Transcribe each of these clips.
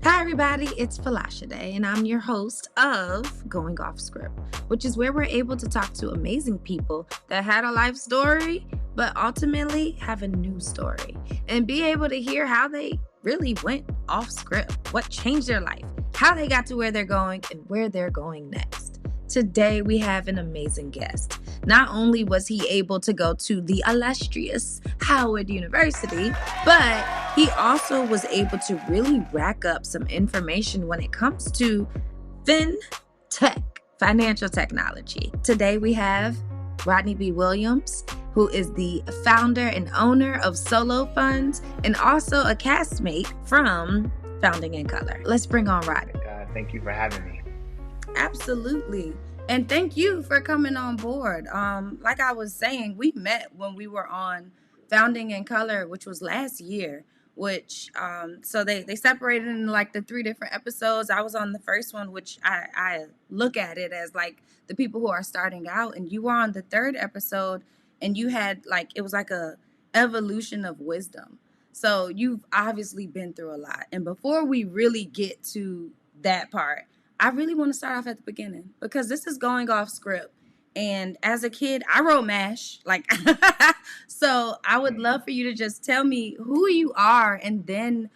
Hi, everybody, it's Folasade, and I'm your host of Going Off Skrypt, which is where we're able to talk to amazing people that had a life story, but ultimately have a new story, and be able to hear how they really went off script, what changed their life, how they got to where they're going, and where they're going next. Today, we have an amazing guest. Not only was he able to go to the illustrious Howard University, but he also was able to really rack up some information when it comes to FinTech, financial technology. Today, we have Rodney B. Williams, who is the founder and owner of SoLoFunds and also a castmate from Founding in Color. Let's bring on Rodney. Thank you for having me. Absolutely. And thank you for coming on board. Like I was saying, we met when we were on Founding in Color, which was last year, which so they separated in like the 3 different episodes. I was on the first one, which I look at it as like the people who are starting out, and you were on the 3rd episode, and you had like, it was like a evolution of wisdom. So you've obviously been through a lot. And before we really get to that part, I really want to start off at the beginning because this is Going Off Skrypt. And as a kid, I wrote MASH. So I would love for you to just tell me who you are and then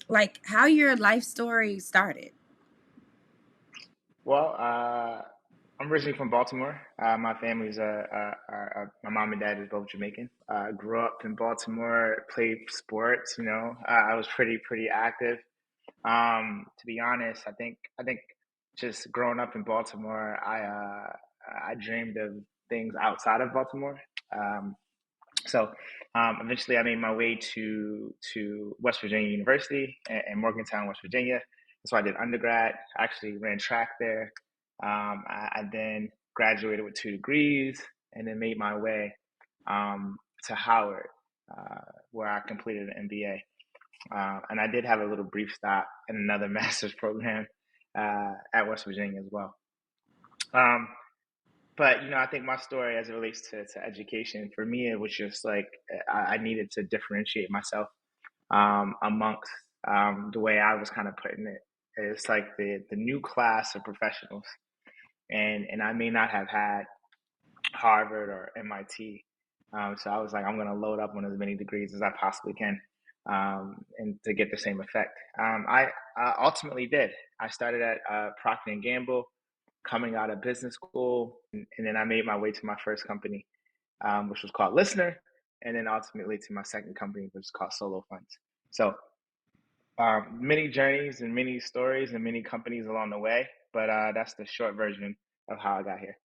like how your life story started. Well, I'm originally from Baltimore. My family's my mom and dad is both Jamaican. Grew up in Baltimore, played sports. I was pretty active. To be honest, I think just growing up in Baltimore, I dreamed of things outside of Baltimore. Um, so eventually, I made my way to West Virginia University in Morgantown, West Virginia. That's why I did undergrad. I actually ran track there. I then graduated with 2 degrees, and then made my way to Howard, where I completed an MBA. And I did have a little brief stop in another master's program at West Virginia as well. Um, but I think my story as it relates to education, for me, it was just like I needed to differentiate myself amongst the way I was kind of putting it. It's like the new class of professionals, and I may not have had Harvard or MIT. So I was like, I'm going to load up on as many degrees as I possibly can, and to get the same effect. I ultimately did. I started at Procter and Gamble, coming out of business school, and then I made my way to my first company, which was called Listener, and then ultimately to my second company, which is called SoLoFunds. So many journeys and many stories and many companies along the way, but that's the short version of how I got here.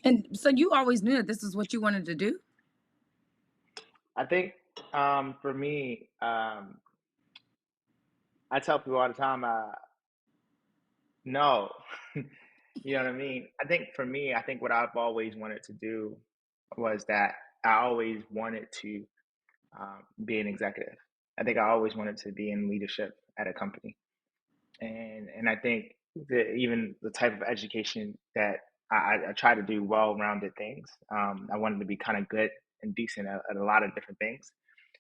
And so you always knew that this is what you wanted to do? I think for me, I tell people all the time, no, you know what I mean? I think for me, I think what I've always wanted to do was that I always wanted to be an executive. I think I always wanted to be in leadership at a company, and I think that even the type of education that I try to do well-rounded things. I wanted to be kind of good and decent at a lot of different things,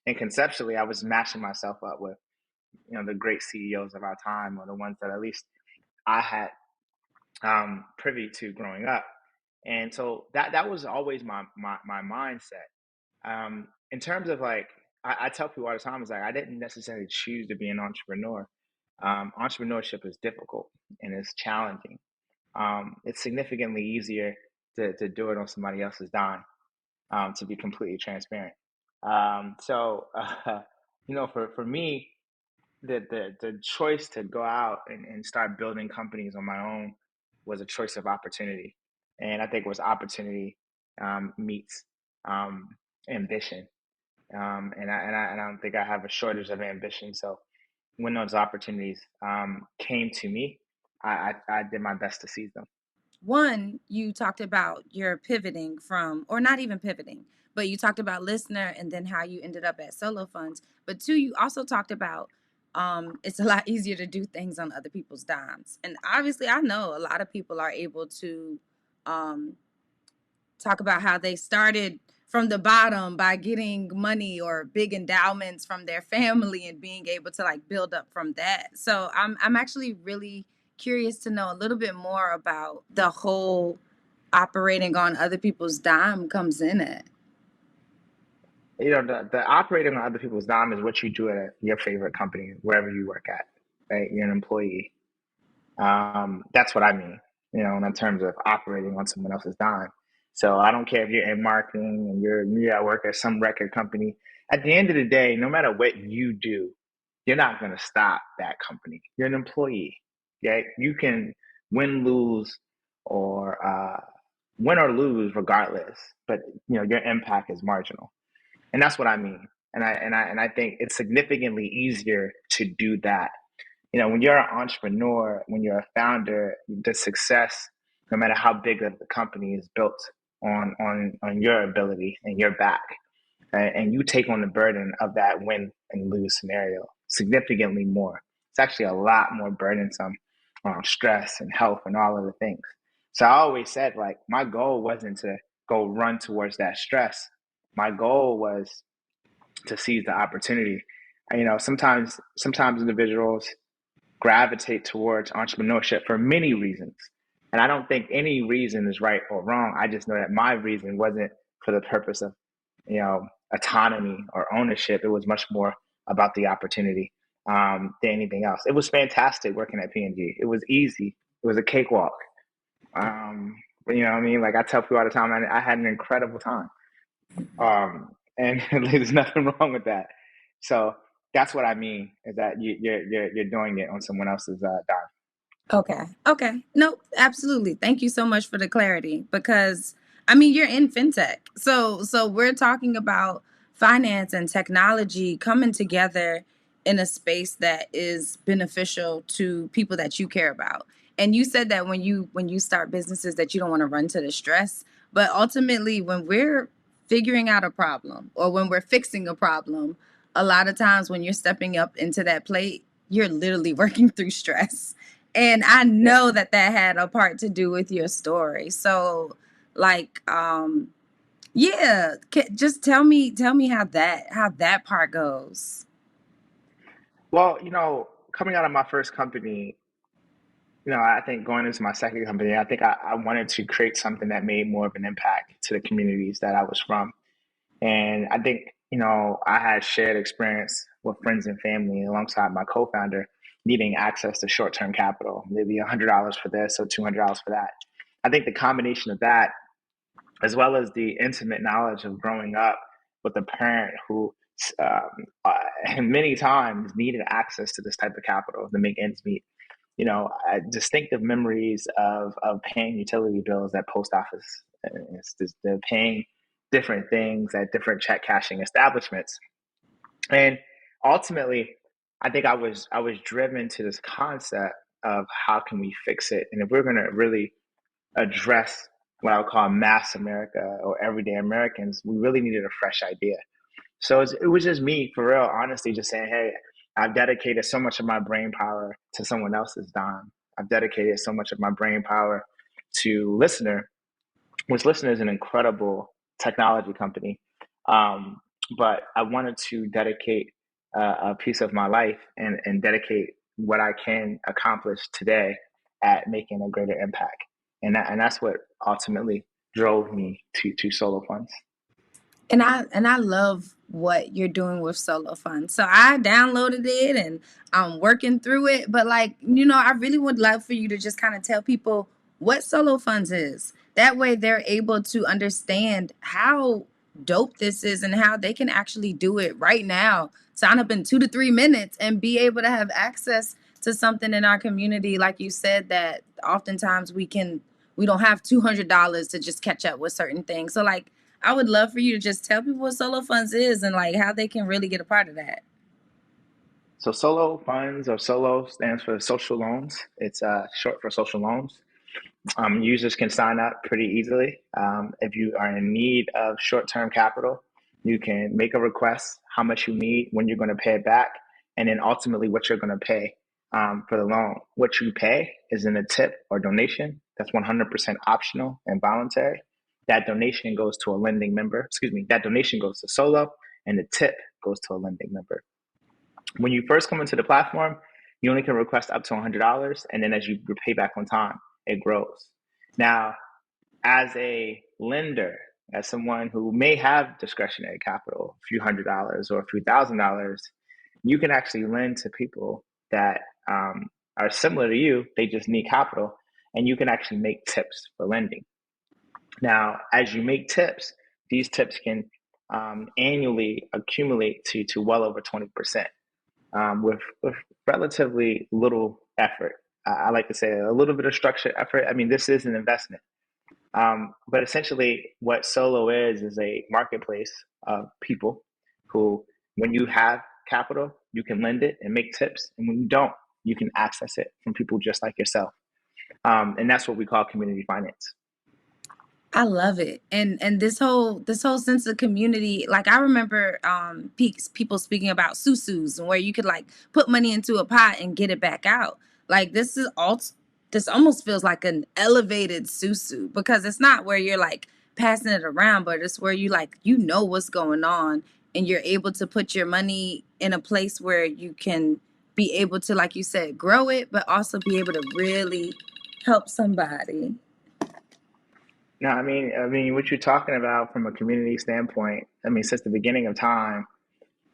and conceptually, I was matching myself up with the great CEOs of our time, or the ones that at least I had privy to growing up. And so that was always my mindset. In terms of like, I tell people all the time, is like I didn't necessarily choose to be an entrepreneur. Entrepreneurship is difficult and it's challenging. It's significantly easier to do it on somebody else's dime. To be completely transparent. For me, the choice to go out and start building companies on my own was a choice of opportunity, and I think it was opportunity meets um, ambition, and I don't think I have a shortage of ambition. So when those opportunities came to me, I did my best to seize them. One, you talked about your pivoting from, or not even pivoting, but you talked about Listener and then how you ended up at SoLoFunds. But 2, you also talked about it's a lot easier to do things on other people's dimes. And obviously, I know a lot of people are able to um, talk about how they started from the bottom by getting money or big endowments from their family and being able to like build up from that. So I'm actually really curious to know a little bit more about the whole operating on other people's dime comes in it. The operating on other people's dime is what you do at your favorite company, wherever you work at, right? You're an employee. That's what I mean, in terms of operating on someone else's dime. So I don't care if you're in marketing and you're at work at some record company. At the end of the day, no matter what you do, you're not going to stop that company. You're an employee. Okay, you can win, lose, or win or lose regardless, but your impact is marginal, and that's what I mean. And I think it's significantly easier to do that. When you're an entrepreneur, when you're a founder, the success, no matter how big of the company, is built on your ability and your back, right? And you take on the burden of that win and lose scenario significantly more. It's actually a lot more burdensome on stress and health and all of the things. So I always said, like, my goal wasn't to go run towards that stress. My goal was to seize the opportunity. Sometimes individuals gravitate towards entrepreneurship for many reasons. And I don't think any reason is right or wrong. I just know that my reason wasn't for the purpose of, autonomy or ownership. It was much more about the opportunity than anything else. It was fantastic working at P&G. It was easy. It was a cakewalk. You know what I mean? Like I tell people all the time, I had an incredible time. And there's nothing wrong with that. So that's what I mean is that you're doing it on someone else's dime. Okay. Okay. No, absolutely. Thank you so much for the clarity because I mean you're in fintech. So we're talking about finance and technology coming together in a space that is beneficial to people that you care about. And you said that when you start businesses that you don't want to run to the stress, but ultimately when we're figuring out a problem or when we're fixing a problem, a lot of times when you're stepping up into that plate, you're literally working through stress, and I Yep. know that that had a part to do with your story. So, like, yeah, just tell me how that part goes. Well, coming out of my first company, I think going into my second company, I think I wanted to create something that made more of an impact to the communities that I was from. And I think, I had shared experience with friends and family alongside my co-founder needing access to short-term capital, maybe $100 for this or $200 for that. I think the combination of that, as well as the intimate knowledge of growing up with a parent who many times needed access to this type of capital to make ends meet. Distinctive memories of paying utility bills at post office, the paying different things at different check cashing establishments, and ultimately, I think I was driven to this concept of how can we fix it, and if we're going to really address what I would call mass America or everyday Americans, we really needed a fresh idea. So it was just me, for real, honestly, just saying, hey, I've dedicated so much of my brain power to someone else's dime. I've dedicated so much of my brain power to Listener, which Listener is an incredible technology company. Um, but I wanted to dedicate a piece of my life and dedicate what I can accomplish today at making a greater impact. And that's what ultimately drove me to SoLoFunds. And I love what you're doing with SoLoFunds. So I downloaded it and I'm working through it. But like, I really would love for you to just kind of tell people what SoLoFunds is. That way they're able to understand how dope this is and how they can actually do it right now. Sign up in 2 to 3 minutes and be able to have access to something in our community. Like you said, that oftentimes we don't have $200 to just catch up with certain things. So like I would love for you to just tell people what SoLoFunds is and like how they can really get a part of that. So SoLoFunds, or Solo, stands for social loans. It's short for social loans. Users can sign up pretty easily. If you are in need of short-term capital, you can make a request, how much you need, when you're going to pay it back, and then ultimately what you're going to pay for the loan. What you pay is in a tip or donation. That's 100% optional and voluntary. that donation goes to a lending member. Excuse me, that donation goes to Solo, and the tip goes to a lending member. When you first come into the platform, you only can request up to $100, and then as you pay back on time, it grows. Now, as a lender, as someone who may have discretionary capital, a few $100s or a few $1,000s, you can actually lend to people that are similar to you. They just need capital, and you can actually make tips for lending. Now, as you make tips, these tips can annually accumulate to well over 20% with relatively little effort. I like to say a little bit of structured effort. I mean, this is an investment. But essentially, what Solo is a marketplace of people who, when you have capital, you can lend it and make tips. And when you don't, you can access it from people just like yourself. And that's what we call community finance. I love it. And this whole sense of community, like I remember people speaking about susus and where you could like put money into a pot and get it back out. Like this almost feels like an elevated susu because it's not where you're like passing it around, but it's where you like you know what's going on and you're able to put your money in a place where you can be able to, like you said, grow it, but also be able to really help somebody. No, I mean, what you're talking about from a community standpoint. I mean, since the beginning of time,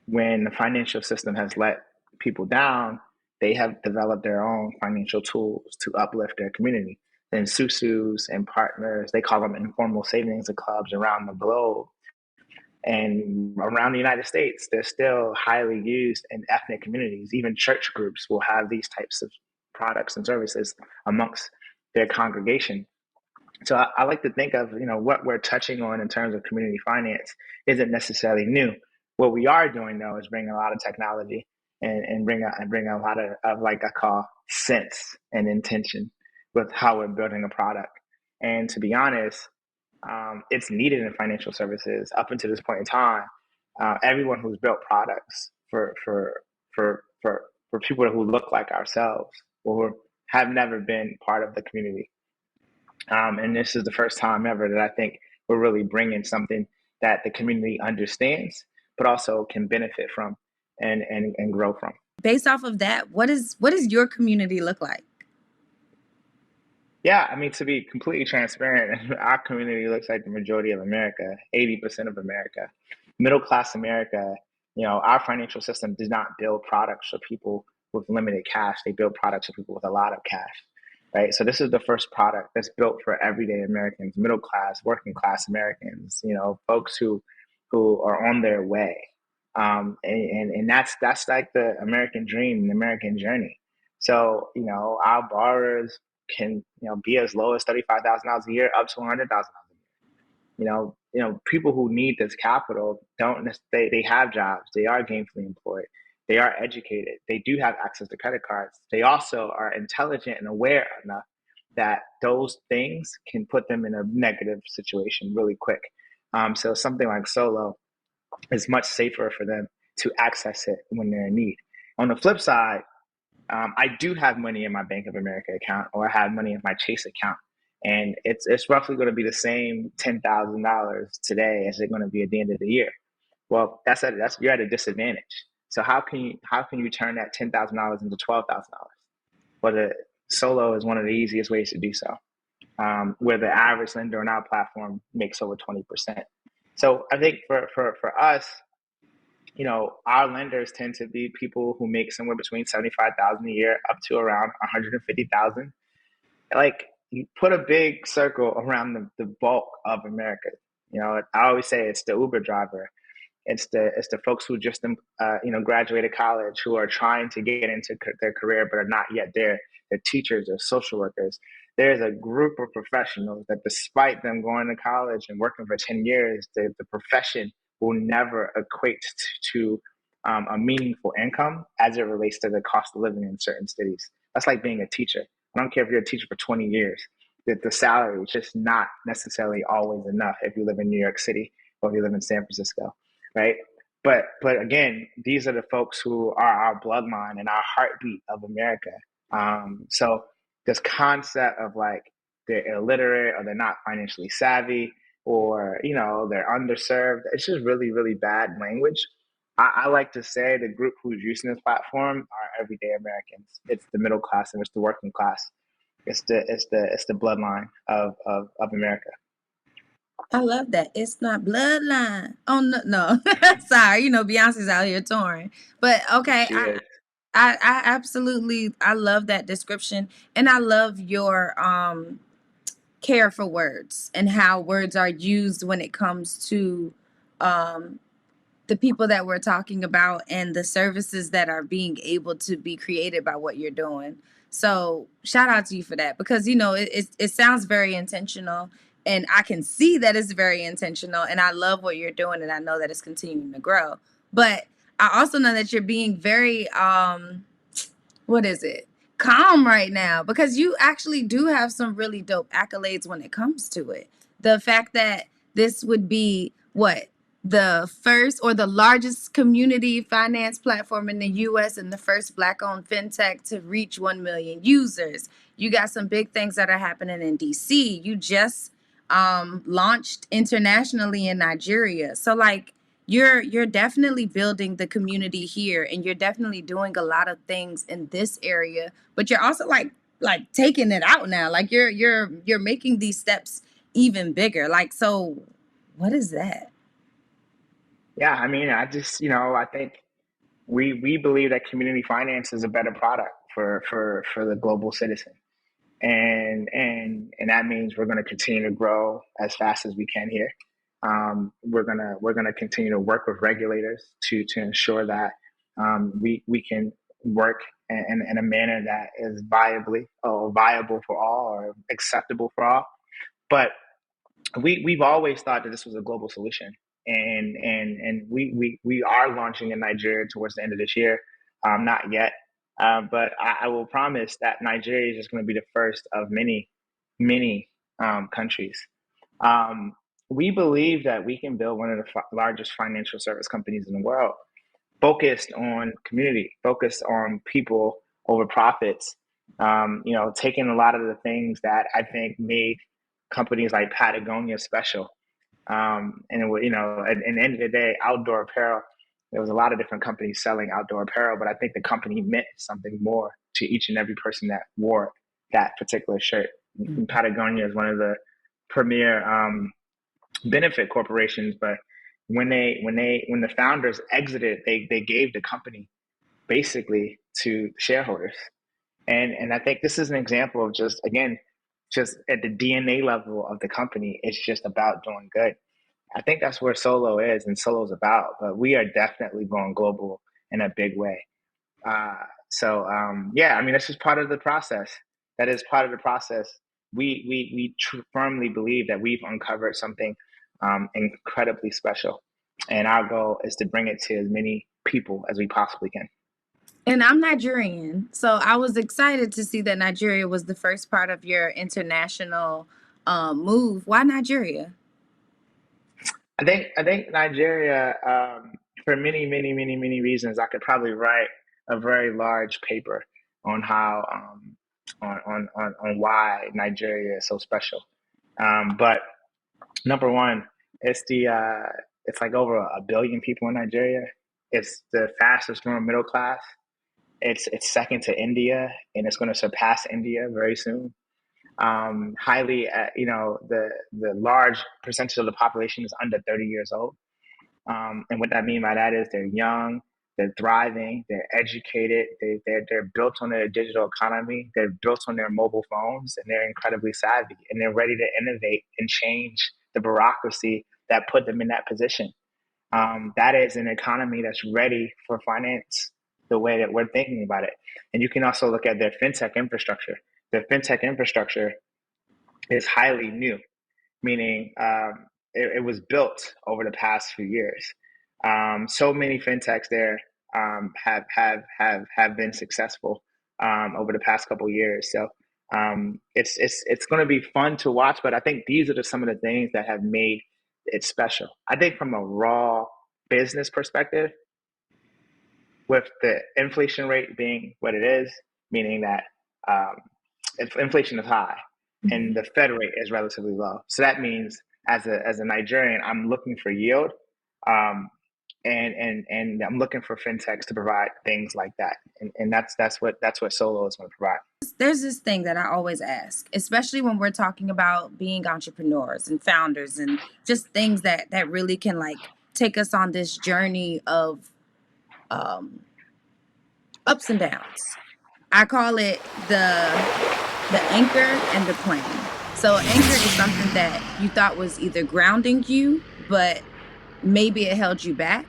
when the financial system has let people down, they have developed their own financial tools to uplift their community. And susus and partners, they call them informal savings clubs around the globe. And around the United States, they're still highly used in ethnic communities. Even church groups will have these types of products and services amongst their congregation. So I like to think of, what we're touching on in terms of community finance isn't necessarily new. What we are doing though is bring a lot of technology and bring a lot of like I call sense and intention with how we're building a product. And to be honest, it's needed in financial services up until this point in time. Everyone who's built products for people who look like ourselves or have never been part of the community, and this is the first time ever that I think we're really bringing something that the community understands, but also can benefit from and grow from. Based off of that, what does your community look like? Yeah, I mean, to be completely transparent, our community looks like the majority of America, 80% of America, middle class America. Our financial system does not build products for people with limited cash. They build products for people with a lot of cash, right? So this is the first product that's built for everyday Americans, middle class, working class Americans, folks who are on their way. And that's like the American dream, the American journey. So, our borrowers can be as low as $35,000 a year up to $100,000 a year. People who need this capital don't necessarily, they have jobs, they are gainfully employed, they are educated, they do have access to credit cards. They also are intelligent and aware enough that those things can put them in a negative situation really quick. So something like Solo is much safer for them to access it when they're in need. On the flip side, I do have money in my Bank of America account, or I have money in my Chase account, and it's roughly going to be the same $10,000 today as it's going to be at the end of the year. Well, that's you're at a disadvantage. So how can you turn that $10,000 into $12,000? Well, the Solo is one of the easiest ways to do so, where the average lender on our platform makes over 20%. So I think for us, our lenders tend to be people who make somewhere between 75,000 a year up to around 150,000. Like, you put a big circle around the bulk of America. I always say it's the Uber driver. It's the folks who just graduated college, who are trying to get into their career but are not yet there. They're teachers or social workers. There's a group of professionals that, despite them going to college and working for 10 years, the profession will never equate to a meaningful income as it relates to the cost of living in certain cities. That's like being a teacher. I don't care if you're a teacher for 20 years. The salary is just not necessarily always enough if you live in New York City or if you live in San Francisco, right? But again, these are the folks who are our bloodline and our heartbeat of America. So this concept of like they're illiterate or they're not financially savvy, or they're underserved. It's just really, really bad language. I like to say the group who's using this platform are everyday Americans. It's the middle class and it's the working class. It's the bloodline of America. I love that. It's not bloodline. Oh no, no. Sorry, Beyonce's out here touring. But okay, She is. I absolutely I love that description, and I love your care for words and how words are used when it comes to um the people that we're talking about and the services that are being able to be created by what you're doing. So shout out to you for that, because it sounds very intentional, and I can see that it's very intentional, and I love what you're doing, and I know that it's continuing to grow. But I also know that you're being very what is it, calm right now, because you actually do have some really dope accolades when it comes to it. The fact that this would be what, the first or the largest community finance platform in the US and the first black owned fintech to reach 1 million users. You got some big things that are happening in DC. You just launched internationally in Nigeria. So like, you're definitely building the community here, and you're definitely doing a lot of things in this area, but you're also like taking it out now. Like you're making these steps even bigger. Like, so what is that? Yeah, I mean, I think we believe that community finance is a better product for the global citizen, and that means we're going to continue to grow as fast as we can here. We're gonna continue to work with regulators to ensure that we can work in a manner that is viable for all or acceptable for all. But we've always thought that this was a global solution, and we are launching in Nigeria towards the end of this year. Not yet, but I will promise that Nigeria is just going to be the first of many countries. Um, we believe that we can build one of the largest financial service companies in the world, focused on community, focused on people over profits. Taking a lot of the things that I think made companies like Patagonia special. And it was, at the end of the day, outdoor apparel. There was a lot of different companies selling outdoor apparel, but I think the company meant something more to each and every person that wore that particular shirt. And Patagonia is one of the premier benefit corporations, but when the founders exited, they gave the company basically to shareholders. And I think this is an example of just at the DNA level of the company, it's just about doing good. I think that's where Solo is and Solo's about, but we are definitely going global in a big way. Uh, yeah, I mean, that's just part of the process. That is part of the process. We firmly believe that we've uncovered something incredibly special, and our goal is to bring it to as many people as we possibly can. And I'm Nigerian, so I was excited to see that Nigeria was the first part of your international move. Why Nigeria? I think Nigeria, for many reasons, I could probably write a very large paper on how on why Nigeria is so special. But number one, it's the it's like over a billion people in Nigeria. It's the fastest growing middle class. It's second to India, and it's going to surpass India very soon. Highly, the large percentage of the population is under 30 years old. And what I mean by that is they're young, they're thriving, they're educated, they're built on their digital economy, they're built on their mobile phones, and they're incredibly savvy, and they're ready to innovate and change the bureaucracy that put them in that position. That is an economy that's ready for finance the way that we're thinking about it. And you can also look at their fintech infrastructure. Their fintech infrastructure is highly new, meaning it was built over the past few years. So many fintechs there have been successful over the past couple of years. So it's going to be fun to watch. But I think these are some of the things that have made it special. I think from a raw business perspective, with the inflation rate being what it is, meaning that um, inflation is high and Mhm. the Fed rate is relatively low. So that means as a Nigerian, I'm looking for yield, um, and I'm looking for fintechs to provide things like that, and that's what Solo is going to provide. There's this thing that I always ask, especially when we're talking about being entrepreneurs and founders and just things that really can like take us on this journey of um, ups and downs. I call it the anchor and the plane. So anchor is something that you thought was either grounding you, but maybe it held you back.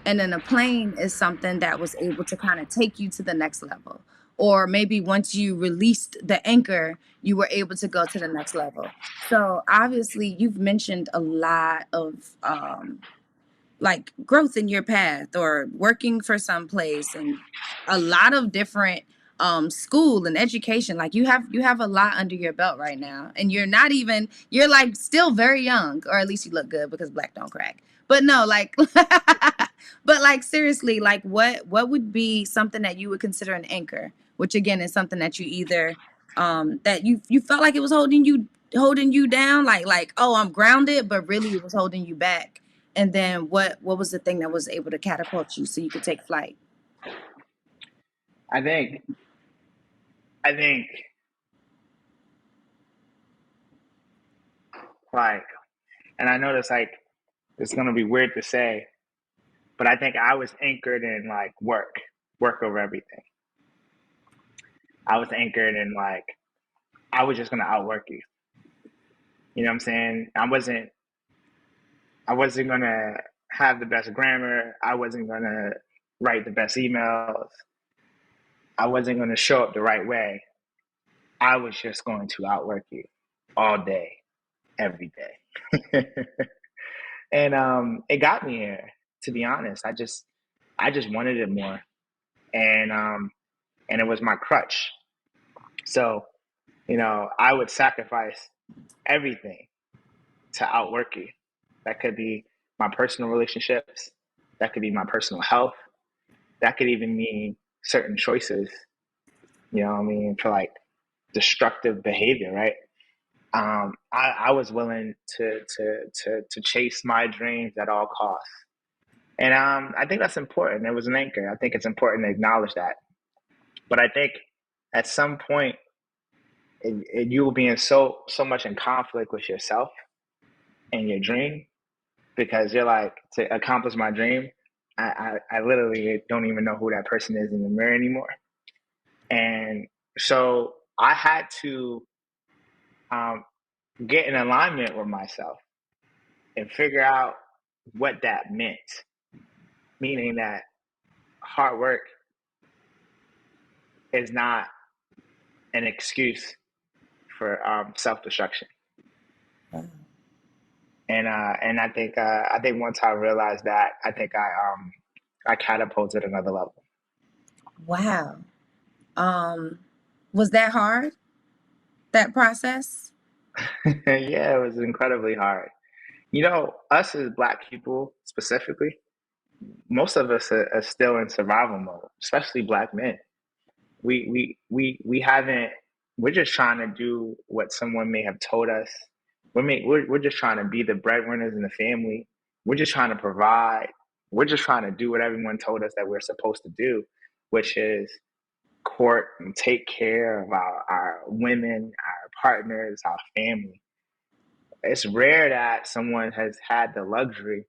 And then a plane is something that was able to kind of take you to the next level. Or maybe once you released the anchor, you were able to go to the next level. So obviously, you've mentioned a lot of like growth in your path or working for some place and a lot of different school and education. Like you have a lot under your belt right now, and you're not even, you're like still very young, or at least you look good because black don't crack. But no, like but like seriously, like what would be something that you would consider an anchor, which again is something that you either that you felt like it was holding you down, like oh, I'm grounded, but really it was holding you back. And then what was the thing that was able to catapult you so you could take flight? I think I think like, and I know that's like it's going to be weird to say, but I think I was anchored in like work over everything. I was anchored in like I was just going to outwork you. You know what I'm saying? I wasn't going to have the best grammar. I wasn't going to write the best emails. I wasn't going to show up the right way. I was just going to outwork you all day, every day. And it got me here, to be honest. I just wanted it more. And it was my crutch. So, I would sacrifice everything to outwork you. That could be my personal relationships, that could be my personal health, that could even mean certain choices, what I mean, for like destructive behavior, right? I was willing to chase my dreams at all costs. And I think that's important. It was an anchor. I think it's important to acknowledge that. But I think at some point, you will be in so much in conflict with yourself and your dream because you're like, to accomplish my dream, I literally don't even know who that person is in the mirror anymore. And so I had to um, get in alignment with myself and figure out what that meant, meaning that hard work is not an excuse for self destruction. And I think once I realized that, I think I catapulted another level. Wow. Um, was that hard, that process? Yeah, it was incredibly hard. Us as Black people specifically, most of us are still in survival mode, especially Black men. We haven't. We're just trying to do what someone may have told us. We're just trying to be the breadwinners in the family. We're just trying to provide. We're just trying to do what everyone told us that we're supposed to do, which is court and take care of our women, our partners, our family. It's rare that someone has had the luxury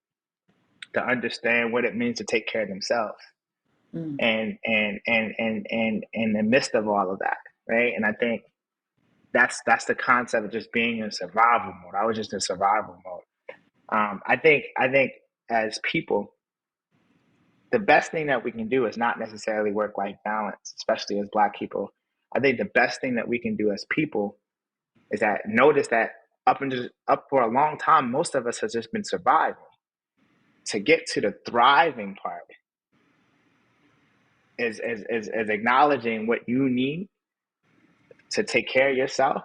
to understand what it means to take care of themselves Mm. and in the midst of all of that, right? And I think that's the concept of just being in survival mode. I was just in survival mode. I think as people, the best thing that we can do is not necessarily work life balance, especially as Black people. I think the best thing that we can do as people is that notice that up for a long time, most of us has just been surviving. To get to the thriving part is acknowledging what you need to take care of yourself,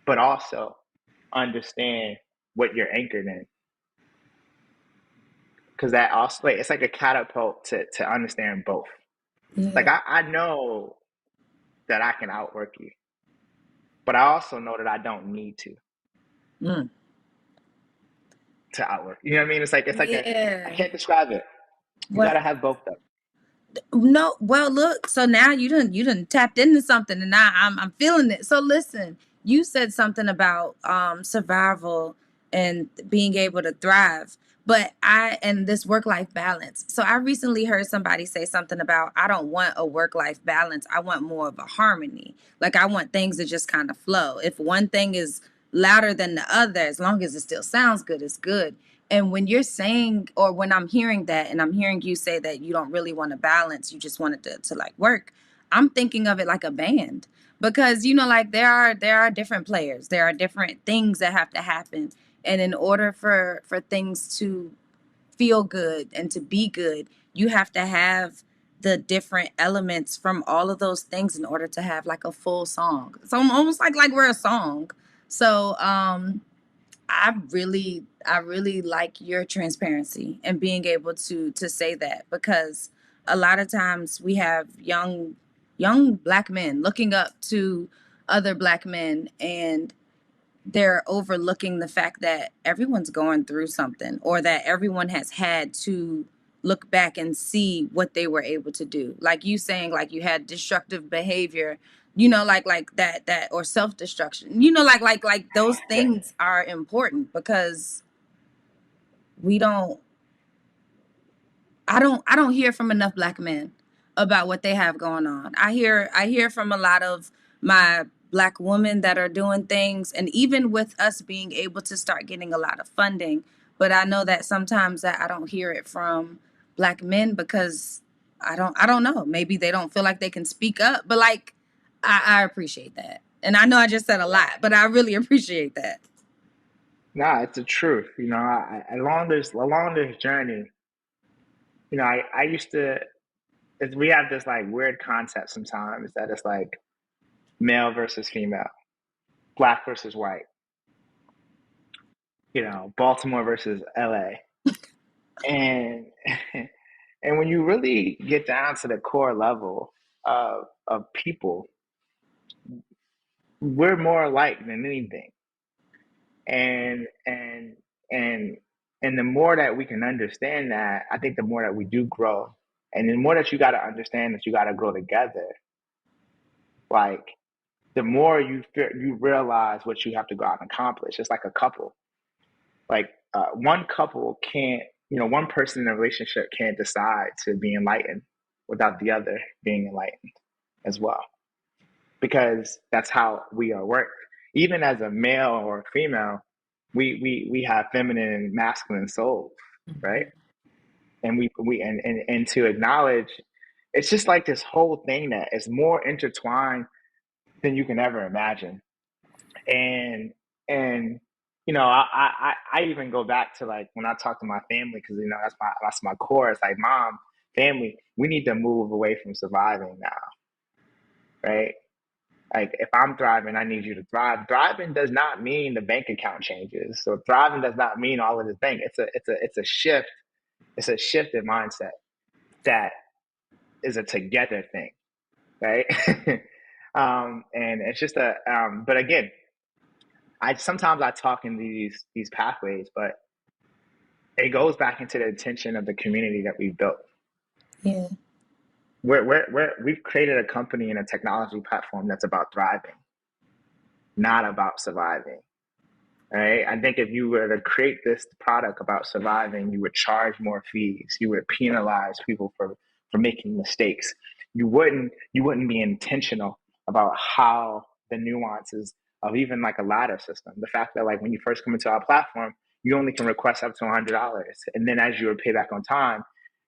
but also understand what you're anchored in. Because that also, like, it's like a catapult to understand both. Like Yeah. I know that I can outwork you, but I also know that I don't need to. Mm. to outward. You know what I mean? It's like I Yeah. can't describe it. You Well, gotta have both though. no, well, look, so now you done tapped into something, and now I'm feeling it. So listen, you said something about survival and being able to thrive, but and this work life balance. So I recently heard somebody say something about, I don't want a work life balance. I want more of a harmony. Like, I want things to just kind of flow. If one thing is louder than the other, as long as it still sounds good, it's good. And when you're saying, or when I'm hearing that, and I'm hearing you say that you don't really want to balance, you just want it to like work, I'm thinking of it like a band. Because, like, there are different players, there are different things that have to happen. And in order for things to feel good and to be good, you have to have the different elements from all of those things in order to have like a full song. So I'm almost like we're a song. So I really like your transparency and being able to say that, because a lot of times we have young black men looking up to other black men, and they're overlooking the fact that everyone's going through something, or that everyone has had to look back and see what they were able to do. Like you saying, like you had destructive behavior, like that, or self-destruction, like those things are important, because we don't I don't hear from enough black men about what they have going on. I hear from a lot of my black women that are doing things, and even with us being able to start getting a lot of funding, but I know that sometimes that I don't hear it from black men, because I don't know. Maybe they don't feel like they can speak up, but like I appreciate that. And I know I just said a lot, but I really appreciate that. Nah, it's the truth. Along this journey, I used to. We have this like weird concept sometimes that it's like male versus female, black versus white, Baltimore versus LA. And and when you really get down to the core level of people, we're more alike than anything. And and and and the more that we can understand that, I think the more that we do grow. And the more that you gotta understand that you gotta grow together, like the more you realize what you have to go out and accomplish. It's like a couple. Like one couple can't, one person in a relationship can't decide to be enlightened without the other being enlightened as well, because that's how we are worked. Even as a male or a female, we have feminine and masculine souls, right? And to acknowledge, it's just like this whole thing that is more intertwined than you can ever imagine. And and I even go back to like when I talk to my family, because that's my core. It's like, mom, family, we need to move away from surviving now, right? Like, if I'm thriving, I need you to thrive. Thriving does not mean the bank account changes. So thriving does not mean all of this thing. It's a shift. It's a shift in mindset that is a together thing, right? And it's just but again, I talk in these pathways, but it goes back into the intention of the community that we've built. Yeah. We've created a company and a technology platform that's about thriving, not about surviving. Right? I think if you were to create this product about surviving, you would charge more fees. You would penalize people for making mistakes. You wouldn't be intentional about how the nuances of even like a ladder system. The fact that like when you first come into our platform, you only can request up to $100, and then as you pay back on time,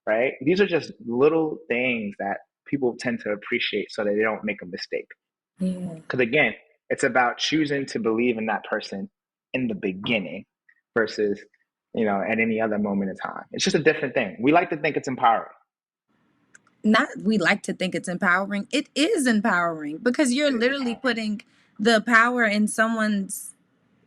right? These are just little things that people tend to appreciate so that they don't make a mistake. Yeah. Because again, it's about choosing to believe in that person in the beginning versus, at any other moment in time. It's just a different thing. We like to think it's empowering. Not we like to think it's empowering. It is empowering, because you're It is literally empowering. putting the power in someone's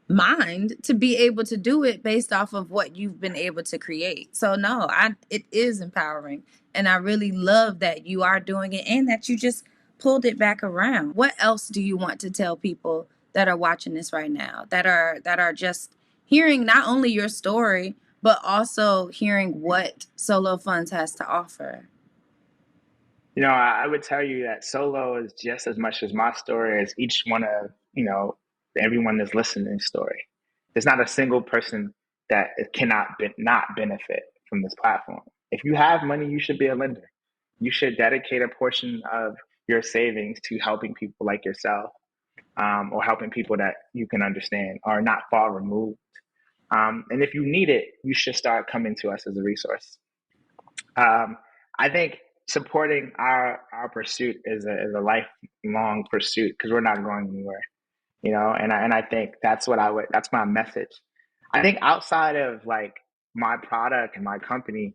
mind to be able to do it based off of what you've been able to create. So no, it is empowering, and I really love that you are doing it and that you just pulled it back around. What else do you want to tell people that are watching this right now, that are just hearing not only your story, but also hearing what SoLoFunds has to offer. I would tell you that solo is just as much as my story as each one of, everyone that's listening story. There's not a single person that cannot not benefit from this platform. If you have money, you should be a lender. You should dedicate a portion of your savings to helping people like yourself, or helping people that you can understand are not far removed. And if you need it, you should start coming to us as a resource. Um, I think supporting our pursuit is a lifelong pursuit because we're not going anywhere, and I think that's my message. I think outside of like my product and my company,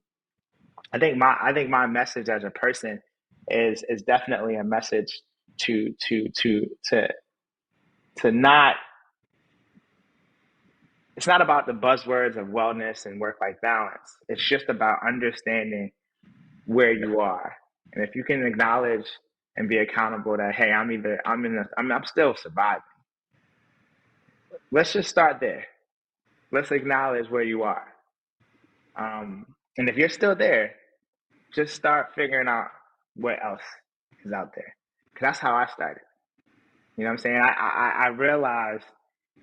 I think my message as a person is definitely a message to to not it's not about the buzzwords of wellness and work life balance. It's just about understanding where you are. And if you can acknowledge and be accountable that, hey, I'm still surviving. Let's just start there. Let's acknowledge where you are. And if you're still there, just start figuring out what else is out there. Cause that's how I started. You know what I'm saying? I realized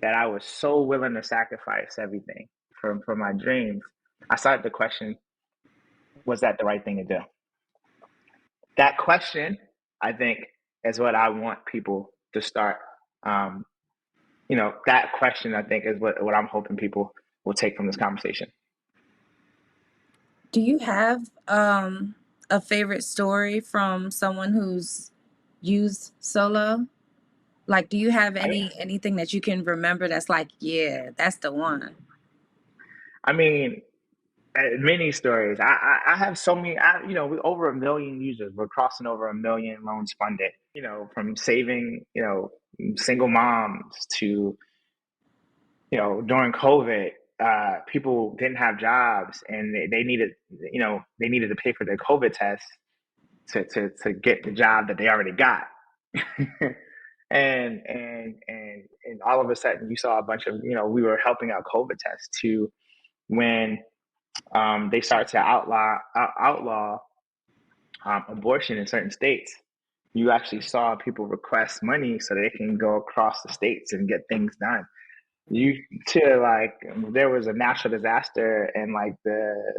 that I was so willing to sacrifice everything for my dreams. I started to question, was that the right thing to do? That question, I think, is what I want people to start. Um, that question, I think, is what I'm hoping people will take from this conversation. Do you have a favorite story from someone who's used solo? Like, do you have I, anything that you can remember that's like, yeah, that's the one? I mean, many stories. I have so many. With over 1 million users, we're crossing over 1 million loans funded. From saving, single moms to during COVID, people didn't have jobs and they needed to pay for their COVID test to get the job that they already got. And all of a sudden you saw a bunch of, we were helping out COVID tests to when they start to outlaw abortion in certain states. You actually saw people request money so they can go across the states and get things done. You to like there was a natural disaster in like the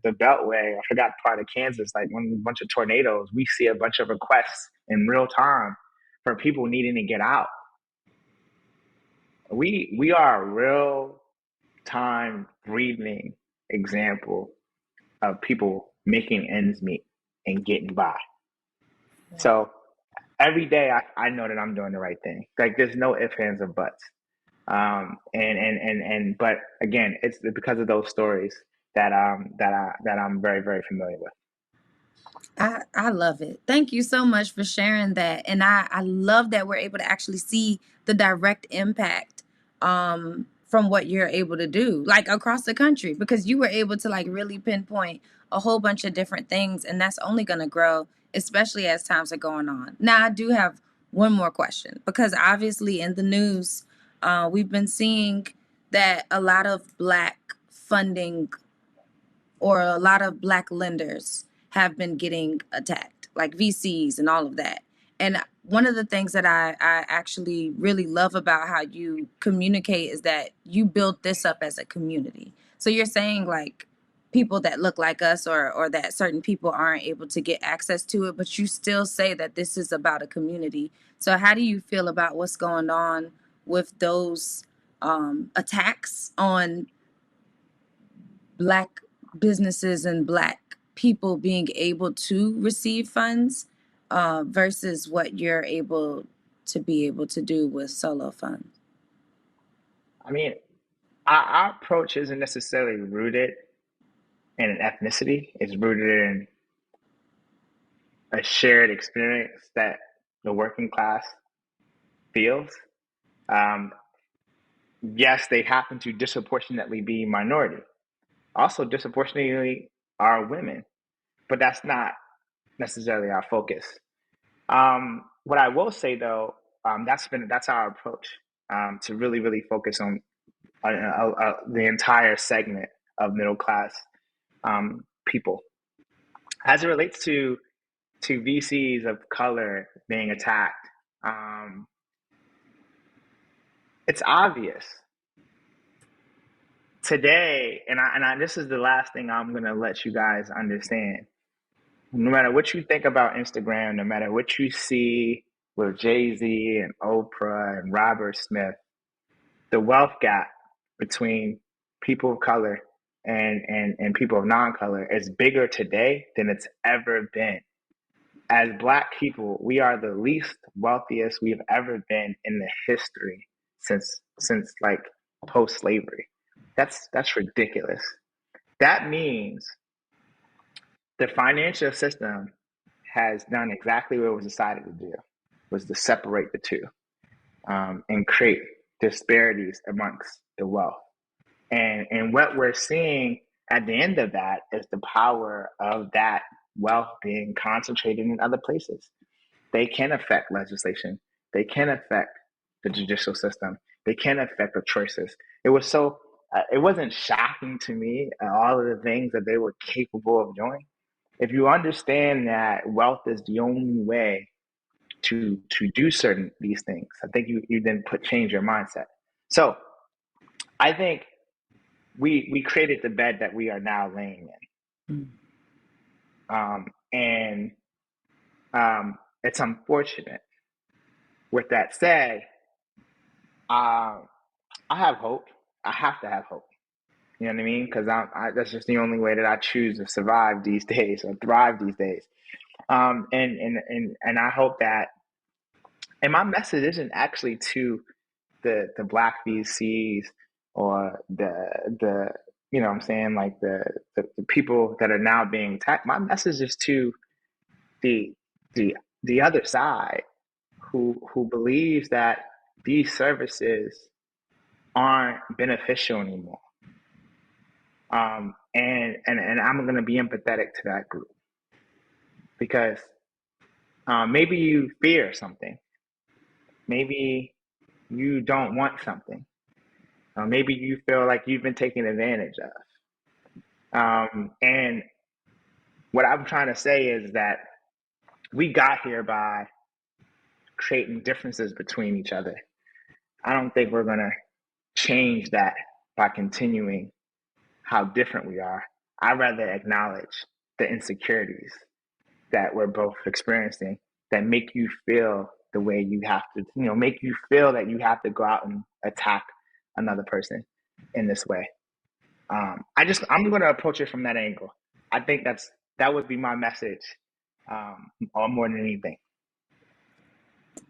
Beltway. I forgot part of Kansas. Like when a bunch of tornadoes, we see a bunch of requests in real time for people needing to get out. We are a real time breathing example of people making ends meet and getting by. So every day I know that I'm doing the right thing. Like there's no ifs, ands, or buts. But again, it's because of those stories that I'm very, very familiar with. I love it. Thank you so much for sharing that. And I love that we're able to actually see the direct impact from what you're able to do, like across the country, because you were able to like really pinpoint a whole bunch of different things, and that's only gonna grow, especially as times are going on. Now I do have one more question, because obviously in the news, we've been seeing that a lot of black funding or a lot of black lenders have been getting attacked, like VCs and all of that. And one of the things that I actually really love about how you communicate is that you built this up as a community. So you're saying like people that look like us, or that certain people aren't able to get access to it, but you still say that this is about a community. So how do you feel about what's going on with those attacks on black businesses and black people being able to receive funds versus what you're able to do with SoLoFunds? I mean, our approach isn't necessarily rooted in an ethnicity. It's rooted in a shared experience that the working class feels. Um, yes, they happen to disproportionately be minority. Also, disproportionately are women, but that's not necessarily our focus. What I will say though, that's our approach, to really, really focus on the entire segment of middle class people. As it relates to VCs of color being attacked, um, it's obvious today, this is the last thing I'm gonna let you guys understand. No matter what you think about Instagram, no matter what you see with Jay-Z and Oprah and Robert Smith, the wealth gap between people of color and people of non-color is bigger today than it's ever been. As Black people, we are the least wealthiest we've ever been in the history since like post-slavery. That's ridiculous. That means the financial system has done exactly what it was decided to do, was to separate the two, and create disparities amongst the wealth. And what we're seeing at the end of that is the power of that wealth being concentrated in other places. They can affect legislation. They can affect the judicial system. They can affect the choices. It wasn't shocking to me all of the things that they were capable of doing. If you understand that wealth is the only way to do certain these things, I think you then change your mindset. So I think we created the bed that we are now laying in, and it's unfortunate. With that said, I have hope. I have to have hope. You know what I mean? Because that's just the only way that I choose to survive these days or thrive these days. And I hope that, and my message isn't actually to the Black VCs or the you know what I'm saying, like the people that are now being attacked. My message is to the the the other side who believes that these services aren't beneficial anymore. And I'm going to be empathetic to that group because maybe you fear something, maybe you don't want something, maybe you feel like you've been taken advantage of. And what I'm trying to say is that we got here by creating differences between each other. I don't think we're going to change that by continuing how different we are. I'd rather acknowledge the insecurities that we're both experiencing that make you feel the way you have to, make you feel that you have to go out and attack another person in this way. I'm going to approach it from that angle. I think that would be my message, or more than anything.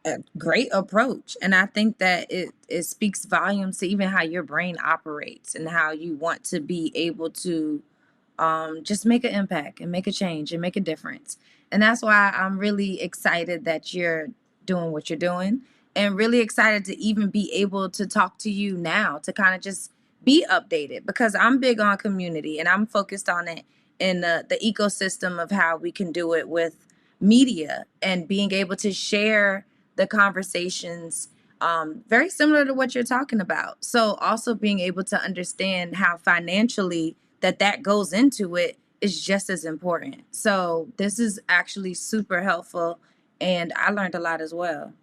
A great approach, and I think that it speaks volumes to even how your brain operates and how you want to be able to just make an impact and make a change and make a difference. And that's why I'm really excited that you're doing what you're doing, and really excited to even be able to talk to you now to kind of just be updated, because I'm big on community and I'm focused on it in the ecosystem of how we can do it with media and being able to share the conversations, very similar to what you're talking about. So also being able to understand how financially that goes into it is just as important. So this is actually super helpful, and I learned a lot as well.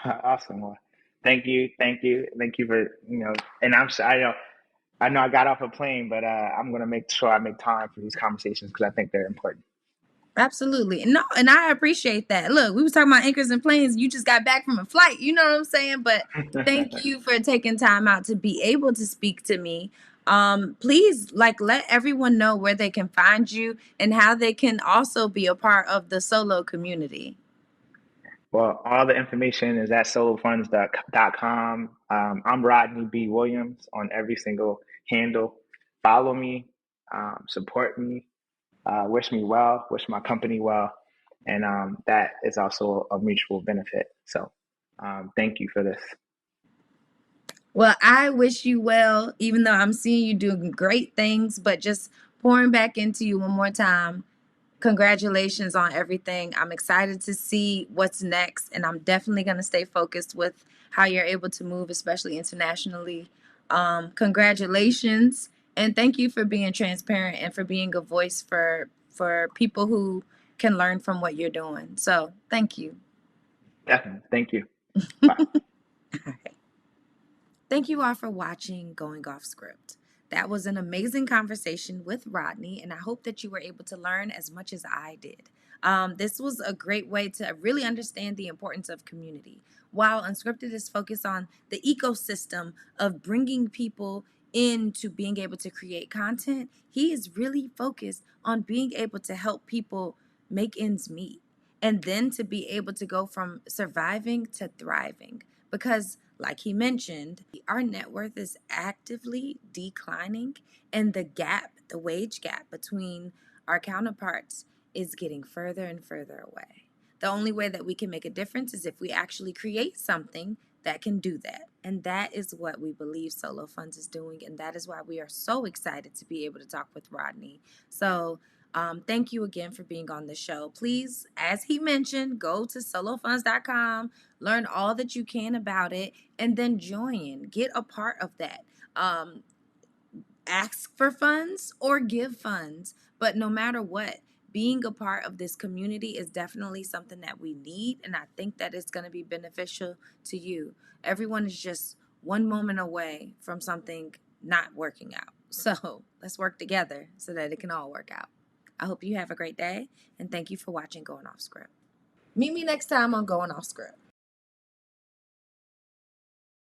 Awesome. Well, thank you, thank you for And I know I got off a plane, but I'm gonna make sure I make time for these conversations because I think they're important. Absolutely. No, and I appreciate that. Look, we was talking about anchors and planes. You just got back from a flight. You know what I'm saying? But thank you for taking time out to be able to speak to me. Please, like, let everyone know where they can find you and how they can also be a part of the solo community. Well, all the information is at SoLoFunds.com. I'm Rodney B. Williams on every single handle. Follow me, support me, wish me well, wish my company well, and that is also a mutual benefit. So, thank you for this. Well, I wish you well, even though I'm seeing you doing great things, but just pouring back into you one more time. Congratulations on everything. I'm excited to see what's next, and I'm definitely going to stay focused with how you're able to move, especially internationally. Congratulations, and thank you for being transparent and for being a voice for people who can learn from what you're doing. So thank you. Definitely. Thank you. Bye. Thank you all for watching Going Off Script. That was an amazing conversation with Rodney, and I hope that you were able to learn as much as I did. This was a great way to really understand the importance of community. While Unscripted is focused on the ecosystem of bringing people into being able to create content, he is really focused on being able to help people make ends meet and then to be able to go from surviving to thriving. Because, like he mentioned, our net worth is actively declining, and the wage gap between our counterparts is getting further and further away. The only way that we can make a difference is if we actually create something that can do that. And that is what we believe SoLoFunds is doing. And that is why we are so excited to be able to talk with Rodney. So, thank you again for being on the show. Please, as he mentioned, go to SoLoFunds.com, learn all that you can about it, and then join. Get a part of that. Ask for funds or give funds. But no matter what, being a part of this community is definitely something that we need. And I think that it's going to be beneficial to you. Everyone is just one moment away from something not working out. So let's work together so that it can all work out. I hope you have a great day, and thank you for watching Going Off Script. Meet me next time on Going Off Script.